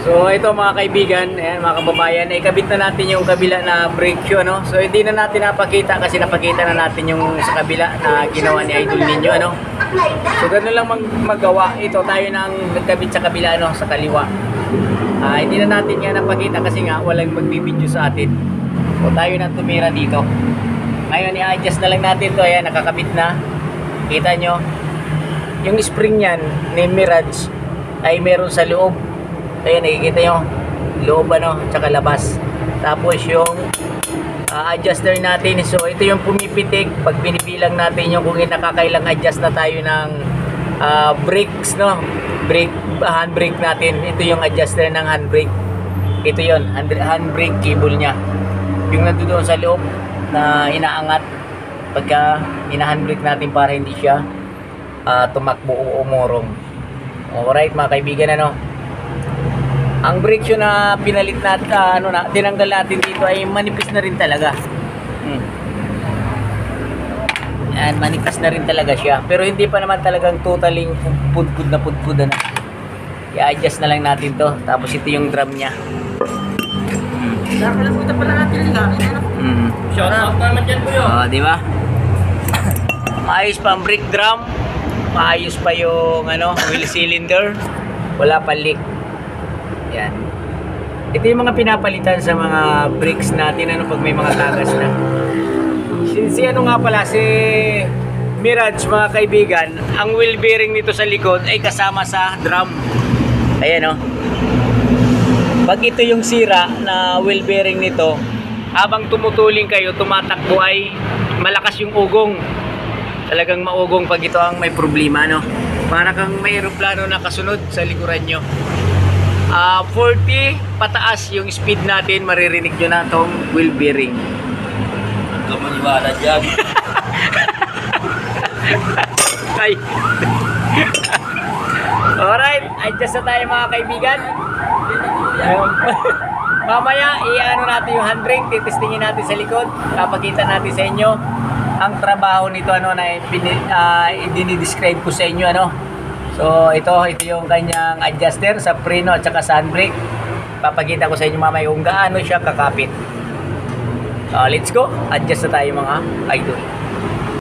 So ito mga kaibigan, ayan, mga kababayan, ikabit na natin yung kabila na brake shoe, ano? So hindi na natin napakita kasi napakita na natin yung sa kabila na ginawa ni Idol ninyo, ano? So ganoon lang magawa. Ito tayo nang nagkabit sa kabila, ano, sa kaliwa. Hindi na natin nga napakita kasi nga walang magbibideo sa atin. So tayo na tumira dito. Ngayon i-adjust na lang natin to, ayan, nakakabit na. Kita nyo, yung spring yan ni Mirage ay meron sa loob. Ayan, nakikita nyo, loob, ano, tsaka labas. Tapos yung adjuster natin, so ito yung pumipitik pag binibilang natin yung kung nakakailang adjust na tayo ng brakes, no, brake, handbrake natin. Ito yung adjuster ng handbrake. Ito yun, handbrake cable nya, yung nandoon sa loob na inaangat pagka ina-handbrake natin para hindi siya tumakbo o umurong. Alright mga kaibigan, ano, ang brake shoe na pinalit natin, tinanggal natin dito ay manipis na rin talaga. Yan, manipis na rin talaga siya. Pero hindi pa naman talagang totally pudpud na pudpud na. I-adjust na lang natin to. Tapos ito yung drum niya. Nakalimutan pala natin nila. Shout out naman dyan po yun. Di ba? Maayos pa ang brake drum. Maayos pa yung wheel cylinder. Wala pa leak. Yan. Ito yung mga pinapalitan sa mga brakes natin, ano, pag may mga tagas na. Si nga pala, si Mirage mga kaibigan, ang wheel bearing nito sa likod ay kasama sa drum. Ayan, oh. Pag ito yung sira na wheel bearing nito, habang tumutuling kayo, tumatakbo ay malakas yung ugong. Talagang maugong pag ito ang may problema, no? Para kang may aeroplano na kasunod sa likuran nyo. 40 pataas yung speed natin, maririnig nyo na itong wheel bearing. Huwag ka maniwala dyan. Ay. Alright, adjust na tayo mga kaibigan. Mamaya, i-ano natin yung handbrake, titestingin natin sa likod, kapakita natin sa inyo ang trabaho nito, ano, na i-describe ko sa inyo, ano. So ito yung kanyang adjuster sa preno at saka sa handbrake. Papakita ko sa inyo mamaya kung gaano siya kakapit. Let's go, adjust na tayo mga idol.